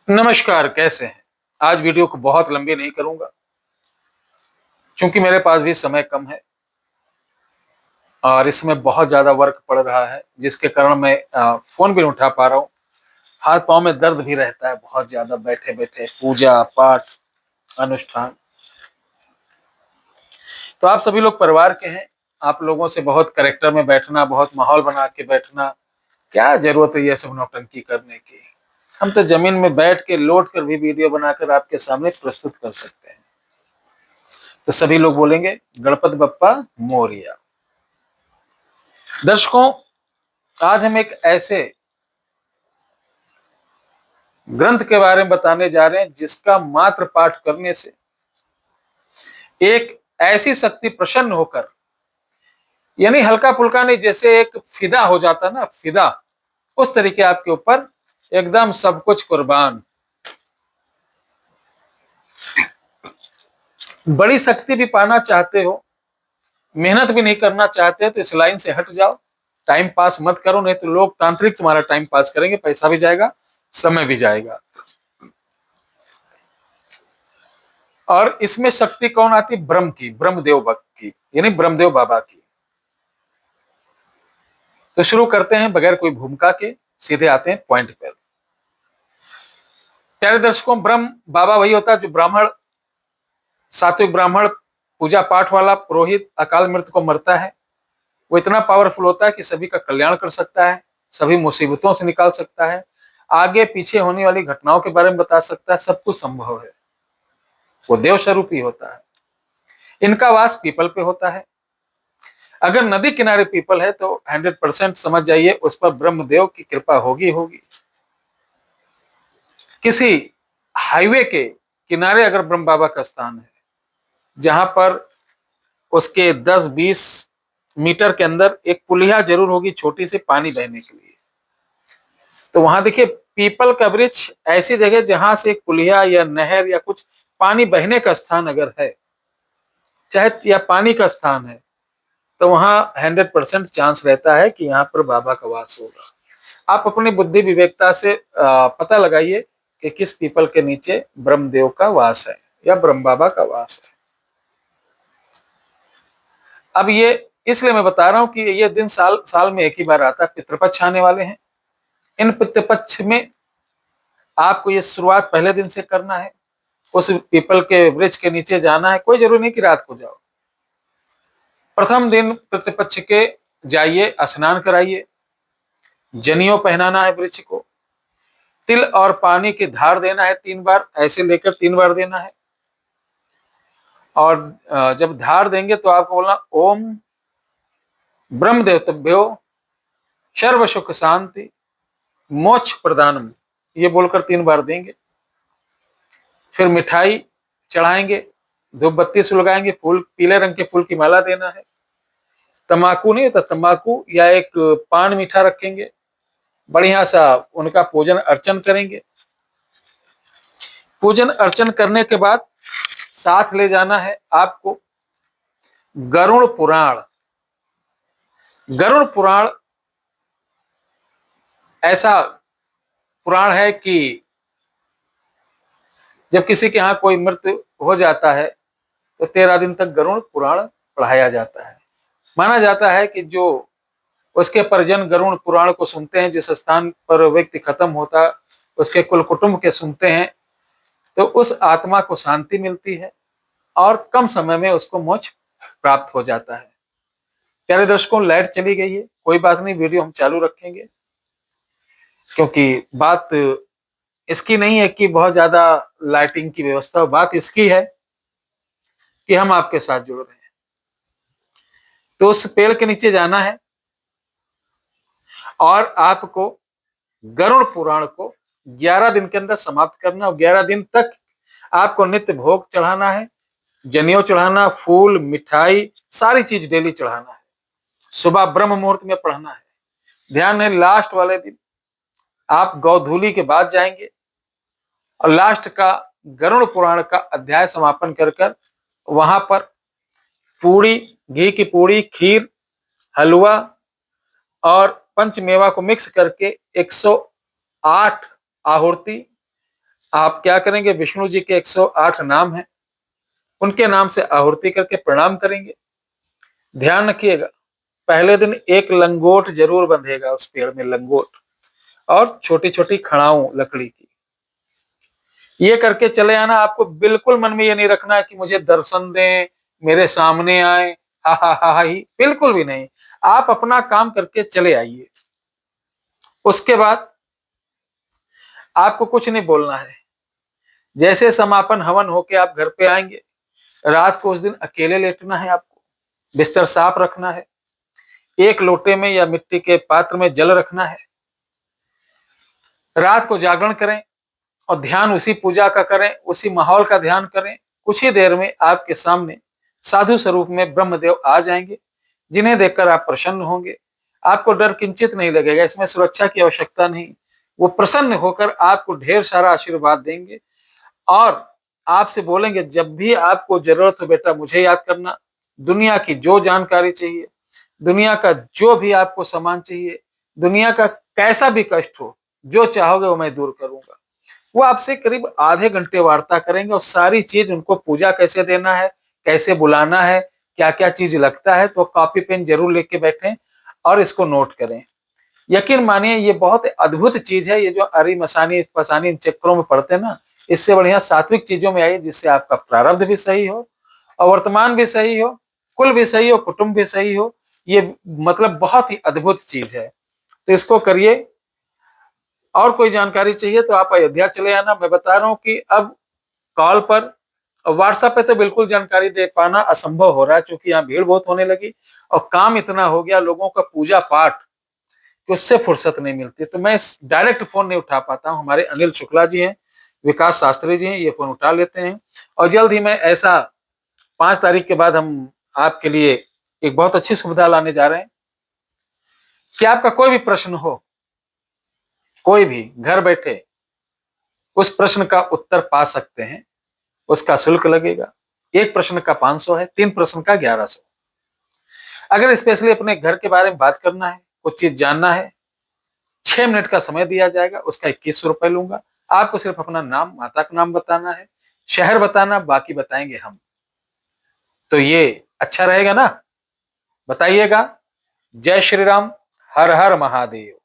नमस्कार, कैसे हैं? आज वीडियो को बहुत लंबी नहीं करूंगा, क्योंकि मेरे पास भी समय कम है और इसमें बहुत ज़्यादा वर्क पड़ रहा है, जिसके कारण मैं फ़ोन भी नहीं उठा पा रहा हूँ। हाथ-पाँव में दर्द भी रहता है बहुत ज़्यादा बैठे-बैठे, पूजा-पाठ, अनुष्ठान। तो आप सभी लोग परिवार के हैं, आप लोगों से बहुत कैरेक्टर में बैठना, बहुत माहौल बना के बैठना, क्या ज़रूरत है ये सब नौटंकी करने की? हम तो ज़मीन में बैठ के, लोट कर भी वीडियो बनाकर आपके सामने प्रस्तुत कर सकते हैं। तो सभी लोग बोलेंगे गणपति बप्पा मोरया। दर्शकों, आज हम एक ऐसे ग्रंथ के बारे में बताने जा रहे हैं जिसका मात्र पाठ करने से एक ऐसी शक्ति प्रसन्न होकर, यानी हल्का फुल्का नहीं, जैसे एक फिदा हो जाता ना, फिदा, उस तरीके आपके ऊपर एकदम सब कुछ कुर्बान। बड़ी शक्ति भी पाना चाहते हो, मेहनत भी नहीं करना चाहते तो इस लाइन से हट जाओ। टाइम पास मत करो, नहीं तो लोग तांत्रिक तुम्हारा टाइम पास करेंगे, पैसा भी जाएगा, समय भी जाएगा। और इसमें शक्ति कौन आती? ब्रह्म की, ब्रह्मदेव भक्त की, यानी ब्रह्मदेव बाबा की। तो शुरू करते हैं बगैर कोई भूमिका के, सीधे आते हैं पॉइंट पर। प्यारे दर्शकों, ब्रह्म बाबा वही होता है जो ब्राह्मण, सात्विक ब्राह्मण, पूजा पाठ वाला पुरोहित अकाल मृत्यु को मरता है। वो इतना पावरफुल होता है कि सभी का कल्याण कर सकता है, सभी मुसीबतों से निकाल सकता है, आगे पीछे होने वाली घटनाओं के बारे में बता सकता है, सब कुछ संभव है। वो देव स्वरूप ही होता है। इनका वास पीपल पे होता है। अगर नदी किनारे पीपल है तो 100% समझ जाइए उस पर ब्रह्मदेव की कृपा होगी होगी। किसी हाईवे के किनारे अगर ब्रह्म बाबा का स्थान है, जहां पर उसके 10-20 मीटर के अंदर एक पुलिया जरूर होगी, छोटी सी, पानी बहने के लिए। तो वहां देखिए, पीपल का वृक्ष ऐसी जगह जहां से एक पुलिया या नहर या कुछ पानी बहने का स्थान अगर है, चाहे या पानी का स्थान है, तो वहां 100% चांस रहता है कि यहाँ पर बाबा का वास होगा। आप अपनी बुद्धि विवेकता से पता लगाइए कि किस पीपल के नीचे ब्रह्मदेव का वास है या ब्रह्म बाबा का वास है। अब ये इसलिए मैं बता रहा हूं कि ये दिन साल साल में एक ही बार आता है। पितृपक्ष आने वाले हैं। इन पितृपक्ष में आपको ये शुरुआत पहले दिन से करना है। उस पीपल के वृक्ष के नीचे जाना है। कोई जरूरी नहीं कि रात को जाओ। प्रथम दिन पितृपक्ष के जाइए, स्नान कराइए, जनेऊ पहनाना है वृक्ष को, तिल और पानी की धार देना है 3 बार, ऐसे लेकर 3 बार देना है। और जब धार देंगे तो आपको बोलना ओम ब्रह्मदेवतभ्यो सर्व सुख शांति मोक्ष प्रदानम, ये बोलकर 3 बार देंगे। फिर मिठाई चढ़ाएंगे, धूप बत्ती सुलगाएंगे, फूल, पीले रंग के फूल की माला देना है। तंबाकू नहीं होता, तंबाकू या एक पान मीठा रखेंगे, बढ़िया सा उनका पूजन अर्चन करेंगे। पूजन अर्चन करने के बाद साथ ले जाना है आपको गरुड़ पुराण। गरुड़ पुराण ऐसा पुराण है कि जब किसी के यहाँ कोई मृत्यु हो जाता है तो 13 दिन तक गरुड़ पुराण पढ़ाया जाता है। माना जाता है कि जो उसके परिजन गरुड़ पुराण को सुनते हैं, जिस स्थान पर व्यक्ति खत्म होता, उसके कुल कुटुंब के सुनते हैं, तो उस आत्मा को शांति मिलती है और कम समय में उसको मोक्ष प्राप्त हो जाता है। प्यारे दर्शकों, लाइट चली गई है, कोई बात नहीं, वीडियो हम चालू रखेंगे, क्योंकि बात इसकी नहीं है कि बहुत ज्यादा लाइटिंग की व्यवस्था हो। बात इसकी है कि हम आपके साथ जुड़ रहे हैं। तो उस पेड़ के नीचे जाना है और आपको गरुड़ पुराण को 11 दिन के अंदर समाप्त करना, और 11 दिन तक आपको नित्य भोग चढ़ाना है, जनेऊ चढ़ाना, फूल, मिठाई, सारी चीज डेली चढ़ाना है। सुबह ब्रह्म मुहूर्त में पढ़ना है। ध्यान है, लास्ट वाले दिन आप गौधूली के बाद जाएंगे और लास्ट का गरुड़ पुराण का अध्याय समापन कर कर वहां पर पूड़ी, घी की पूड़ी, खीर, हलवा और पंचमेवा को मिक्स करके 108 आहुति आप क्या करेंगे, विष्णु जी के 108 नाम हैं, उनके नाम से आहुति करके प्रणाम करेंगे। ध्यान रखिएगा, पहले दिन एक लंगोट जरूर बंधेगा उस पेड़ में, लंगोट, और छोटी छोटी खड़ाऊ लकड़ी की। ये करके चले आना। आपको बिल्कुल मन में ये नहीं रखना है कि मुझे दर्शन दें, मेरे सामने आए, हा ही, बिल्कुल भी नहीं। आप अपना काम करके चले आइए। उसके बाद आपको कुछ नहीं बोलना है। जैसे समापन हवन होके आप घर पे आएंगे, रात को उस दिन अकेले लेटना है आपको, बिस्तर साफ रखना है, एक लोटे में या मिट्टी के पात्र में जल रखना है। रात को जागरण करें और ध्यान उसी पूजा का करें, उसी माहौल का ध्यान करें। कुछ ही देर में आपके सामने साधु स्वरूप में ब्रह्मदेव आ जाएंगे, जिन्हें देखकर आप प्रसन्न होंगे। आपको डर किंचित नहीं लगेगा, इसमें सुरक्षा की आवश्यकता नहीं। वो प्रसन्न होकर आपको ढेर सारा आशीर्वाद देंगे और आपसे बोलेंगे, जब भी आपको जरूरत हो बेटा मुझे याद करना। दुनिया की जो जानकारी चाहिए, दुनिया का जो भी आपको सामान चाहिए, दुनिया का कैसा भी कष्ट हो, जो चाहोगे वो मैं दूर करूंगा। वो आपसे करीब आधे घंटे वार्ता करेंगे और सारी चीज, उनको पूजा कैसे देना है, कैसे बुलाना है, क्या क्या चीज लगता है, तो कॉपी पेन जरूर लेके बैठें और इसको नोट करें। यकीन मानिए ये बहुत अद्भुत चीज है। ये जो अरी मसानी पसानी इन चक्करों में पड़ते हैं ना, इससे बढ़िया सात्विक चीजों में आइए, जिससे आपका प्रारब्ध भी सही हो और वर्तमान भी सही हो, कुल भी सही हो, कुटुंब भी सही हो। ये मतलब बहुत ही अद्भुत चीज है, तो इसको करिए। और कोई जानकारी चाहिए तो आप अयोध्या चले आना। मैं बता रहा हूँ कि अब कॉल पर और व्हाट्सएप पे तो बिल्कुल जानकारी दे पाना असंभव हो रहा है, क्योंकि यहाँ भीड़ बहुत होने लगी और काम इतना हो गया लोगों का पूजा पाठ कि उससे फुर्सत नहीं मिलती। तो मैं डायरेक्ट फोन नहीं उठा पाता हूँ। हमारे अनिल शुक्ला जी हैं, विकास शास्त्री जी हैं, ये फोन उठा लेते हैं। और जल्द ही मैं ऐसा 5 तारीख के बाद हम आपके लिए एक बहुत अच्छी सुविधा लाने जा रहे हैं कि आपका कोई भी प्रश्न हो, कोई भी, घर बैठे उस प्रश्न का उत्तर पा सकते हैं। उसका शुल्क लगेगा, एक प्रश्न का 500 है, 3 प्रश्न का 1100। अगर स्पेशली अपने घर के बारे में बात करना है, कुछ चीज जानना है, 6 मिनट का समय दिया जाएगा, उसका 2100 रुपए लूंगा। आपको सिर्फ अपना नाम, माता का नाम बताना है, शहर बताना, बाकी बताएंगे हम। तो ये अच्छा रहेगा ना? बताइएगा। जय श्री राम, हर हर महादेव।